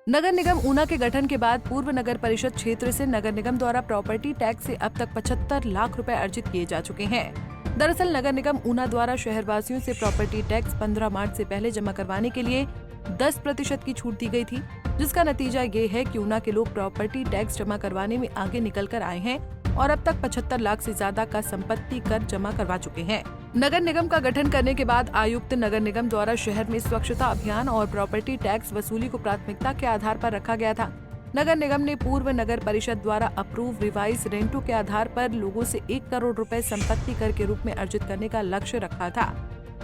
नगर निगम ऊना के गठन के बाद पूर्व नगर परिषद क्षेत्र से नगर निगम द्वारा प्रॉपर्टी टैक्स से अब तक 75 लाख रुपए अर्जित किए जा चुके हैं। दरअसल नगर निगम ऊना द्वारा शहरवासियों से प्रॉपर्टी टैक्स 15 मार्च से पहले जमा करवाने के लिए 10% की छूट दी गई थी, जिसका नतीजा ये है कि ऊना के लोग प्रॉपर्टी टैक्स जमा करवाने में आगे निकल कर आए हैं और अब तक 75 लाख से ज्यादा का संपत्ति कर जमा करवा चुके हैं। नगर निगम का गठन करने के बाद आयुक्त नगर निगम द्वारा शहर में स्वच्छता अभियान और प्रॉपर्टी टैक्स वसूली को प्राथमिकता के आधार पर रखा गया था। नगर निगम ने पूर्व नगर परिषद द्वारा अप्रूव रिवाइज रेंटों के आधार पर लोगों से 1 करोड़ रुपए संपत्ति कर के रूप में अर्जित करने का लक्ष्य रखा था,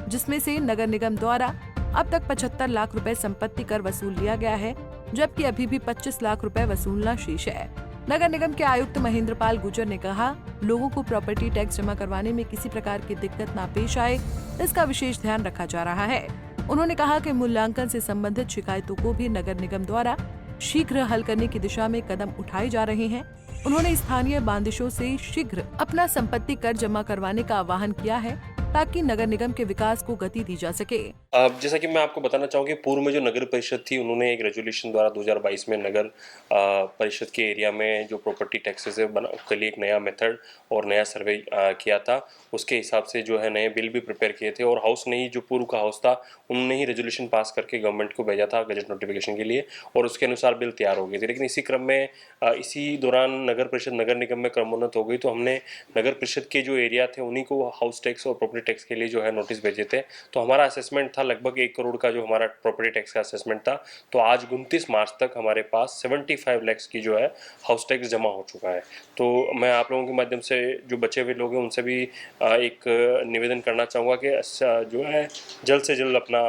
जिसमें से नगर निगम द्वारा अब तक 75 लाख रुपए संपत्ति कर वसूल लिया गया है, जबकि अभी भी 25 लाख रुपए वसूलना शेष है। नगर निगम के आयुक्त महेंद्र पाल गुर्जर ने कहा, लोगों को प्रॉपर्टी टैक्स जमा करवाने में किसी प्रकार की दिक्कत न पेश आए, इसका विशेष ध्यान रखा जा रहा है। उन्होंने कहा कि मूल्यांकन से संबंधित शिकायतों को भी नगर निगम द्वारा शीघ्र हल करने की दिशा में कदम उठाए जा रहे हैं। उन्होंने स्थानीय बांदिशों से शीघ्र अपना संपत्ति कर जमा करवाने का आह्वान किया है, ताकि नगर निगम के विकास को गति दी जा सके। जैसा कि मैं आपको बताना चाहूँगी, पूर्व में जो नगर परिषद थी, उन्होंने एक रेजोल्यूशन द्वारा 2022 में नगर परिषद के एरिया में जो प्रॉपर्टी टैक्सेस है के लिए एक नया मेथड और नया सर्वे किया था। उसके हिसाब से जो है नए बिल भी प्रिपेयर किए थे और हाउस ने ही, जो पूर्व का हाउस था, उन्होंने ही रेजोल्यूशन पास करके गवर्नमेंट को भेजा था गजट नोटिफिकेशन के लिए और उसके अनुसार बिल तैयार हो गई थी। लेकिन इसी क्रम में इसी दौरान नगर परिषद नगर निगम में क्रमोन्नत हो गई, तो हमने नगर परिषद के जो एरिया थे उन्हीं को हाउस टैक्स और प्रॉपर्टी टैक्स के लिए जो है नोटिस भेजे थे। तो हमारा असेसमेंट था लगभग 1 करोड़ का, जो हमारा प्रॉपर्टी टैक्स का असेसमेंट था। तो आज 29 मार्च तक हमारे पास 75 लाख की जो है हाउस टैक्स जमा हो चुका है। तो मैं आप लोगों के माध्यम से जो बचे हुए लोग हैं उनसे भी एक निवेदन करना चाहूँगा कि जो है जल्द से जल्द अपना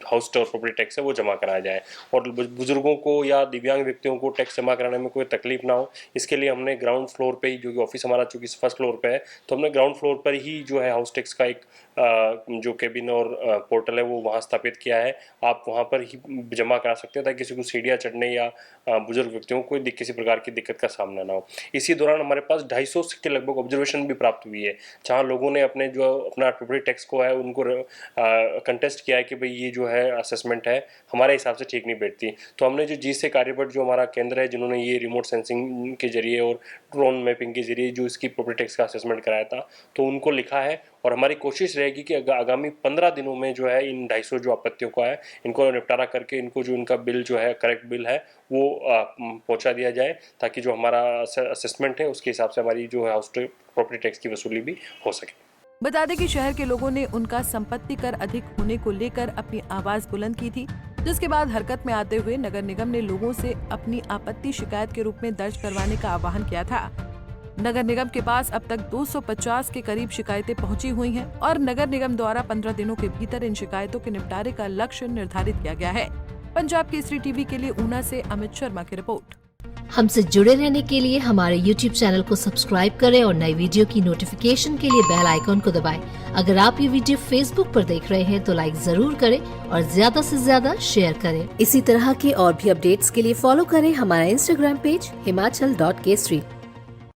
हाउस और प्रॉपर्टी टैक्स है वो जमा कराया जाए और बुजुर्गों को या दिव्यांग व्यक्तियों को टैक्स जमा कराने में कोई तकलीफ ना हो, इसके लिए हमने ग्राउंड फ्लोर पे ही, जो कि ऑफिस हमारा चूँकि फर्स्ट फ्लोर पे है, तो हमने ग्राउंड फ्लोर पर ही जो है हाउस टैक्स का एक जो केबिन और पोर्टल है वो वहाँ स्थापित किया है। आप वहाँ पर ही जमा करा सकते हैं ताकि किसी को सीढ़ियाँ चढ़ने या बुजुर्ग व्यक्तियों को किसी प्रकार की दिक्कत का सामना ना हो। इसी दौरान हमारे पास 250 के लगभग ऑब्जर्वेशन भी प्राप्त हुई है, जहाँ लोगों ने अपने जो अपना प्रॉपर्टी टैक्स को है उनको कंटेस्ट किया है कि भाई ये जो है असेसमेंट है हमारे हिसाब से ठीक नहीं बैठती। तो हमने जो जी.से कार्यपट जो हमारा केंद्र है, जिन्होंने ये रिमोट सेंसिंग के जरिए और ड्रोन मैपिंग के जरिए जो इसकी प्रॉपर्टी टैक्स का असेसमेंट कराया था, तो उनको लिखा है और हमारी कोशिश रहेगी कि आगामी 15 दिनों में जो है इन 250 जो आपत्तियों का है इनको निपटारा करके इनको जो इनका बिल जो है करेक्ट बिल है वो पहुंचा दिया जाए, ताकि जो हमारा असेसमेंट है उसके हिसाब से हमारी जो है हाउस प्रॉपर्टी टैक्स की वसूली भी हो सके। बता दें कि शहर के लोगों ने उनका संपत्ति कर अधिक होने को लेकर अपनी आवाज बुलंद की थी, जिसके बाद हरकत में आते हुए नगर निगम ने लोगों से अपनी आपत्ति शिकायत के रूप में दर्ज करवाने का आह्वान किया था। नगर निगम के पास अब तक 250 के करीब शिकायतें पहुंची हुई हैं और नगर निगम द्वारा 15 दिनों के भीतर इन शिकायतों के निपटारे का लक्ष्य निर्धारित किया गया है। पंजाब केसरी टीवी के लिए ऊना से अमित शर्मा की रिपोर्ट। हमसे जुड़े रहने के लिए हमारे YouTube चैनल को सब्सक्राइब करें और नई वीडियो की नोटिफिकेशन के लिए बेल आइकॉन को दबाएं। अगर आप ये वीडियो Facebook पर देख रहे हैं तो लाइक जरूर करें और ज्यादा से ज्यादा शेयर करें। इसी तरह के और भी अपडेट्स के लिए फॉलो करें हमारा Instagram पेज himachal.kesri।